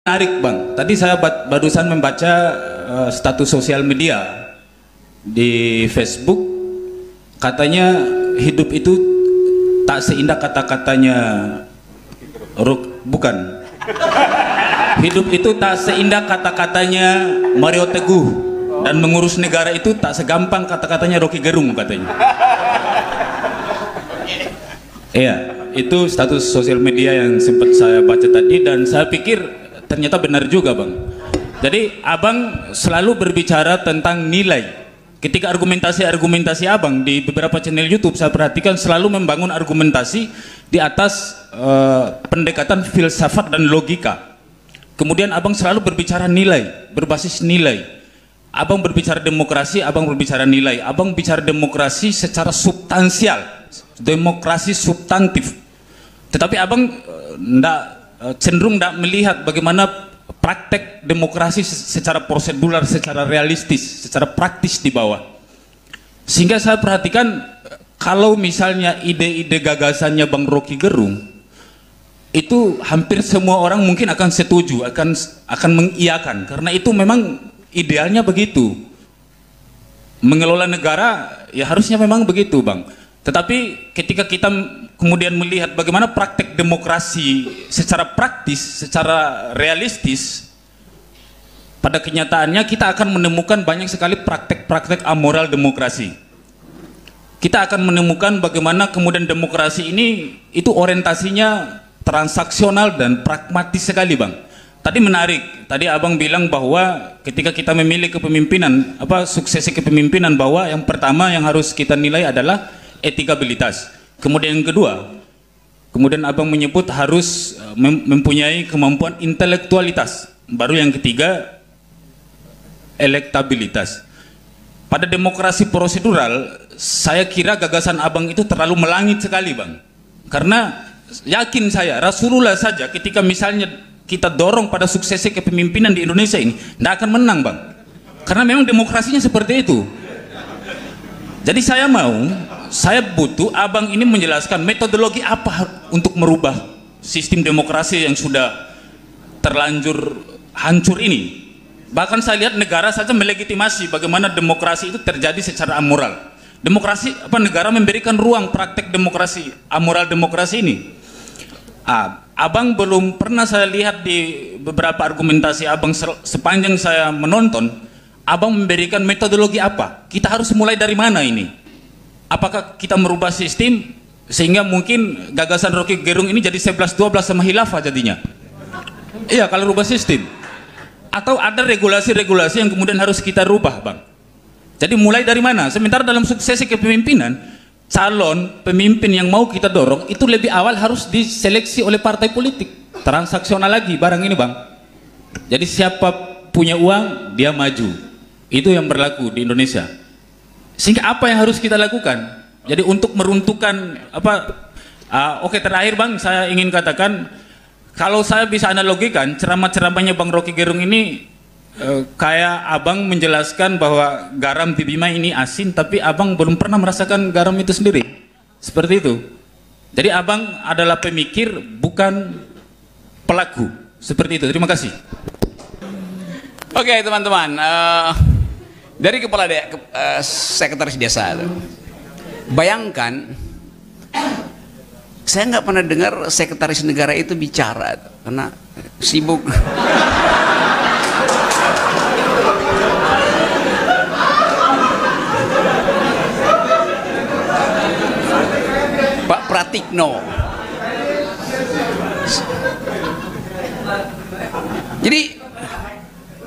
Menarik bang, tadi saya barusan membaca status sosial media di Facebook, katanya hidup itu tak seindah kata-katanya bukan. Hidup itu tak seindah kata-katanya Mario Teguh, dan mengurus negara itu tak segampang kata-katanya Rocky Gerung katanya. Iya, itu status sosial media yang sempat saya baca tadi, dan saya pikir ternyata benar juga bang. Jadi abang selalu berbicara tentang nilai. Ketika argumentasi abang di beberapa channel YouTube, saya perhatikan selalu membangun argumentasi di atas pendekatan filsafat dan logika. Kemudian abang selalu berbicara nilai, berbasis nilai. Abang berbicara demokrasi, abang berbicara nilai. Abang bicara demokrasi secara substansial, demokrasi substantif. Tetapi abang cenderung tidak melihat bagaimana praktek demokrasi secara prosedural, secara realistis, secara praktis di bawah. Sehingga saya perhatikan kalau misalnya ide-ide gagasannya Bang Rocky Gerung itu hampir semua orang mungkin akan setuju, akan mengiyakan, karena itu memang idealnya begitu. Mengelola negara ya harusnya memang begitu bang. Tetapi ketika kita kemudian melihat bagaimana praktek demokrasi secara praktis, secara realistis, pada kenyataannya kita akan menemukan banyak sekali praktek-praktek amoral demokrasi. Kita akan menemukan bagaimana kemudian demokrasi ini itu orientasinya transaksional dan pragmatis sekali bang. Tadi menarik, tadi abang bilang bahwa ketika kita memilih kepemimpinan, suksesi kepemimpinan, bahwa yang pertama yang harus kita nilai adalah etikabilitas. Kemudian yang kedua, kemudian abang menyebut harus mempunyai kemampuan intelektualitas. Baru yang ketiga, elektabilitas. Pada demokrasi prosedural, saya kira gagasan abang itu terlalu melangit sekali bang. Karena yakin saya, Rasulullah saja ketika misalnya kita dorong pada suksesi kepemimpinan di Indonesia ini, tidak akan menang bang. Karena memang demokrasinya seperti itu. Jadi saya butuh abang ini menjelaskan metodologi apa untuk merubah sistem demokrasi yang sudah terlanjur hancur ini. Bahkan saya lihat negara saja melegitimasi bagaimana demokrasi itu terjadi secara amoral. Demokrasi negara memberikan ruang praktek demokrasi, amoral demokrasi ini. Abang belum pernah saya lihat di beberapa argumentasi abang sepanjang saya menonton, abang memberikan metodologi apa? Kita harus mulai dari mana ini? Apakah kita merubah sistem sehingga mungkin gagasan Rocky Gerung ini jadi 11-12 sama khilafah jadinya? Iya, kalau rubah sistem. Atau ada regulasi-regulasi yang kemudian harus kita rubah bang. Jadi mulai dari mana? Sementara dalam suksesi kepemimpinan, calon pemimpin yang mau kita dorong itu lebih awal harus diseleksi oleh partai politik. Transaksional lagi barang ini bang. Jadi siapa punya uang dia maju. Itu yang berlaku di Indonesia. Sehingga apa yang harus kita lakukan? Jadi untuk meruntuhkan oke, terakhir bang, saya ingin katakan, kalau saya bisa analogikan ceramah-ceramahnya Bang Rocky Gerung ini kayak abang menjelaskan bahwa garam di Bima ini asin, tapi abang belum pernah merasakan garam itu sendiri. Seperti itu. Jadi abang adalah pemikir, bukan pelaku. Seperti itu. Terima kasih. Oke teman-teman, dari kepala sekretaris desa, bayangkan, saya nggak pernah dengar sekretaris negara itu bicara karena sibuk. Pak Pratikno. Jadi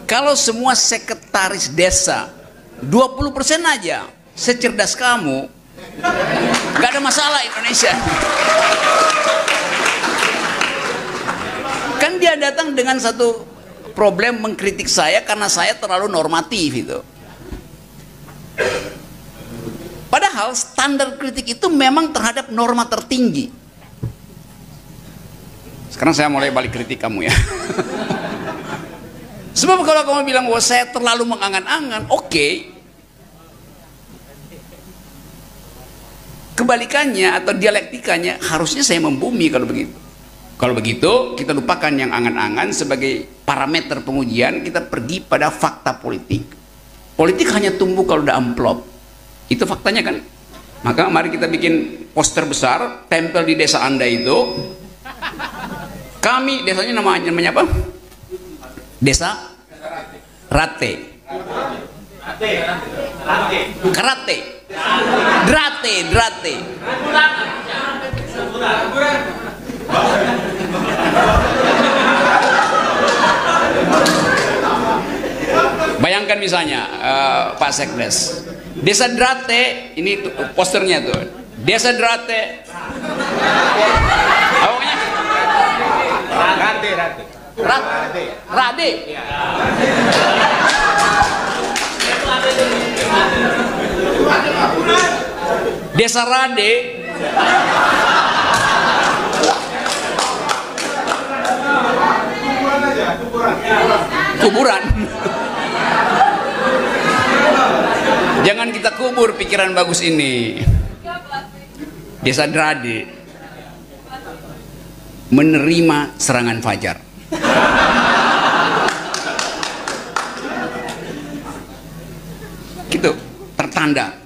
kalau semua sekretaris desa 20% aja secerdas kamu, nggak ada masalah Indonesia. Kan dia datang dengan satu problem mengkritik saya karena saya terlalu normatif itu. Padahal standar kritik itu memang terhadap norma tertinggi. Sekarang saya mulai balik kritik kamu ya. Sebab kalau kamu bilang bahwa saya terlalu mengangan-angan, oke. Kebalikannya atau dialektikanya harusnya saya membumi kalau begitu. Kalau begitu, kita lupakan yang angan-angan sebagai parameter pengujian, kita pergi pada fakta politik. Politik hanya tumbuh kalau udah amplop. Itu faktanya kan? Maka mari kita bikin poster besar, tempel di desa Anda itu. Kami, desanya namanya apa? Desa Rate. Karate. Drate. Bayangkan misalnya Pak Sekdes, Desa Drate, ini posternya tuh, Desa Drate, apa namanya? Rade. Desa Rade. Kuburan. Jangan kita kubur pikiran bagus ini. Desa Drade menerima serangan fajar. Gitu, tertanda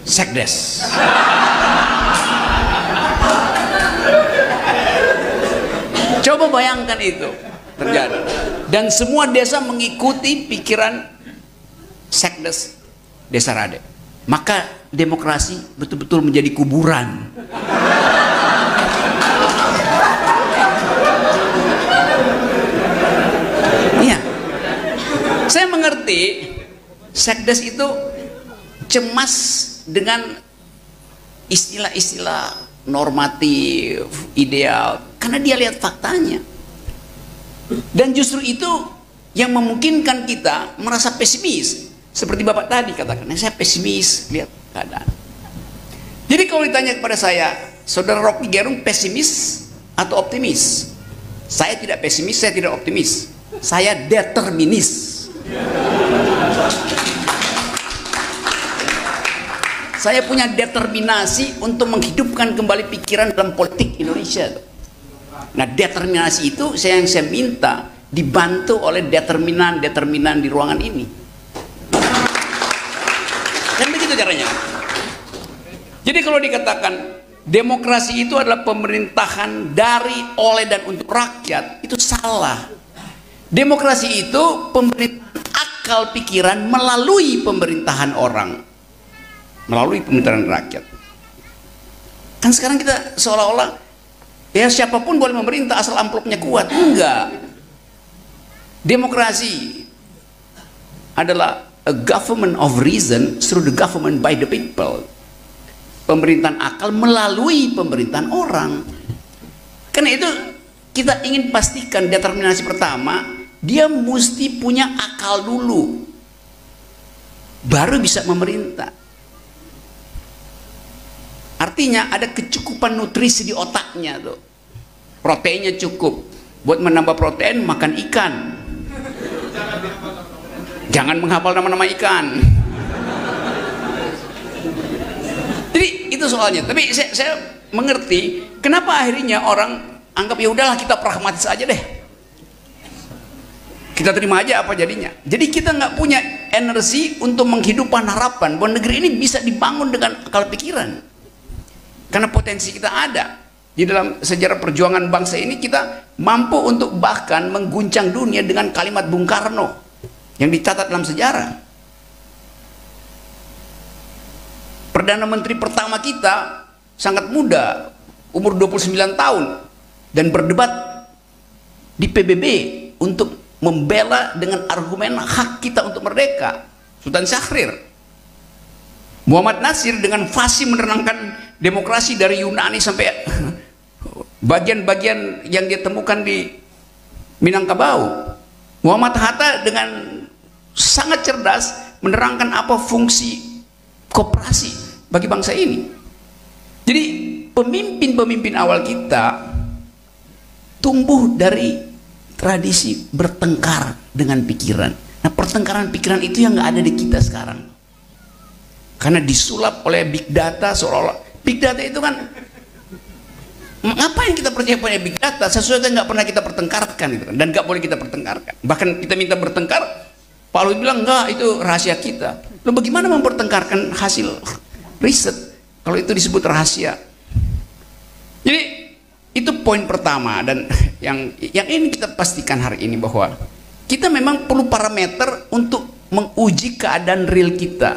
Sekdes. Coba bayangkan itu terjadi, dan semua desa mengikuti pikiran Sekdes Desa Rade. Maka demokrasi betul-betul menjadi kuburan. Iya, saya mengerti Sekdes itu cemas dengan istilah-istilah normatif, ideal, karena dia lihat faktanya. Dan justru itu yang memungkinkan kita merasa pesimis. Seperti Bapak tadi katakan, saya pesimis lihat keadaan. Jadi kalau ditanya kepada saya, Saudara Rocky Gerung pesimis atau optimis? Saya tidak pesimis, saya tidak optimis. Saya determinis. Saya punya determinasi untuk menghidupkan kembali pikiran dalam politik Indonesia. Nah, determinasi itu yang saya minta dibantu oleh determinan-determinan di ruangan ini. Dan begitu caranya. Jadi kalau dikatakan demokrasi itu adalah pemerintahan dari, oleh, dan untuk rakyat, itu salah. Demokrasi itu pemerintahan akal pikiran melalui pemerintahan orang, melalui pemerintahan rakyat. Kan sekarang kita seolah-olah ya siapapun boleh memerintah asal amplopnya kuat. Enggak. Demokrasi adalah a government of reason through the government by the people. Pemerintahan akal melalui pemerintahan orang. Karena itu kita ingin pastikan determinasi pertama, dia mesti punya akal dulu, baru bisa memerintah. Artinya ada kecukupan nutrisi di otaknya tuh. Proteinnya cukup. Buat menambah protein makan ikan. Jangan menghafal nama-nama ikan. Jadi itu soalnya. Tapi saya mengerti kenapa akhirnya orang anggap ya udahlah kita pragmatis aja deh. Kita terima aja apa jadinya. Jadi kita nggak punya energi untuk menghidupkan harapan bahwa negeri ini bisa dibangun dengan akal pikiran. Karena potensi kita ada. Di dalam sejarah perjuangan bangsa ini kita mampu untuk bahkan mengguncang dunia dengan kalimat Bung Karno yang dicatat dalam sejarah. Perdana Menteri pertama kita sangat muda, umur 29 tahun, dan berdebat di PBB untuk membela dengan argumen hak kita untuk merdeka. Sultan Syahrir. Muhammad Nasir dengan fasih menerangkan demokrasi dari Yunani sampai bagian-bagian yang dia temukan di Minangkabau. Muhammad Hatta dengan sangat cerdas menerangkan apa fungsi koperasi bagi bangsa ini. Jadi pemimpin-pemimpin awal kita tumbuh dari tradisi bertengkar dengan pikiran. Nah, pertengkaran pikiran itu yang nggak ada di kita sekarang. Karena disulap oleh big data, seolah-olah big data itu kan Ngapain kita percaya pada big data? Sesuatu yang nggak pernah kita pertengkarkan gitu kan, dan nggak boleh kita pertengkarkan. Bahkan kita minta bertengkar, Pak Luhut bilang enggak, itu rahasia kita. Lalu bagaimana mempertengkarkan hasil riset kalau itu disebut rahasia? Jadi itu poin pertama, dan yang ini kita pastikan hari ini bahwa kita memang perlu parameter untuk menguji keadaan real kita.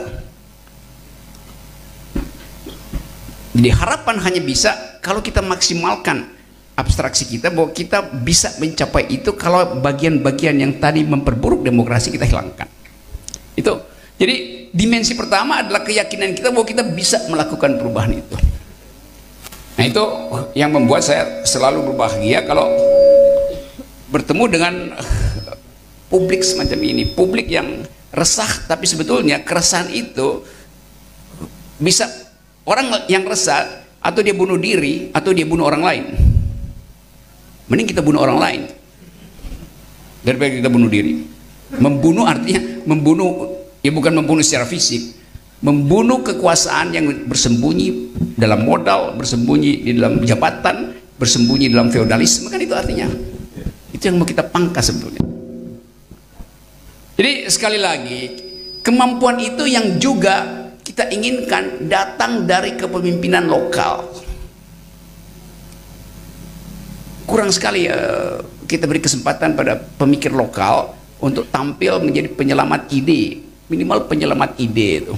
Jadi harapan hanya bisa kalau kita maksimalkan abstraksi kita, bahwa kita bisa mencapai itu kalau bagian-bagian yang tadi memperburuk demokrasi kita hilangkan. Itu. Jadi dimensi pertama adalah keyakinan kita bahwa kita bisa melakukan perubahan itu. Nah, itu yang membuat saya selalu berbahagia kalau bertemu dengan publik semacam ini, publik yang resah, tapi sebetulnya keresahan itu bisa, orang yang resah atau dia bunuh diri atau dia bunuh orang lain. Mending kita bunuh orang lain daripada kita bunuh diri. Membunuh artinya membunuh, ya bukan membunuh secara fisik, membunuh kekuasaan yang bersembunyi dalam modal, bersembunyi di dalam jabatan, bersembunyi dalam feodalisme, kan itu artinya. Itu yang mau kita pangkas sebetulnya. Jadi sekali lagi, kemampuan itu yang juga kita inginkan datang dari kepemimpinan lokal. Kurang sekali kita beri kesempatan pada pemikir lokal untuk tampil menjadi penyelamat ide, minimal penyelamat ide itu.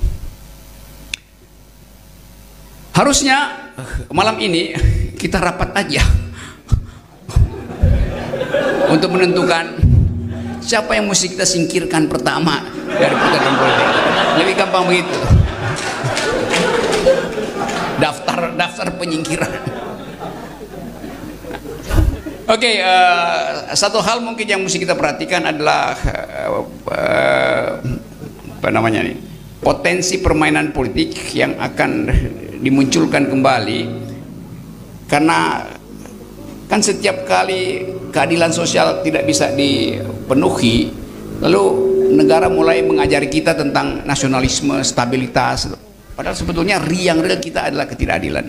Harusnya malam ini kita rapat aja untuk menentukan siapa yang mesti kita singkirkan pertama dari putaran politik. Lebih gampang begitu. Daftar penyingkiran. Oke, satu hal mungkin yang mesti kita perhatikan adalah apa namanya nih, potensi permainan politik yang akan dimunculkan kembali, karena kan setiap kali keadilan sosial tidak bisa dipenuhi, lalu negara mulai mengajari kita tentang nasionalisme, stabilitas, padahal sebetulnya yang real kita adalah ketidakadilan.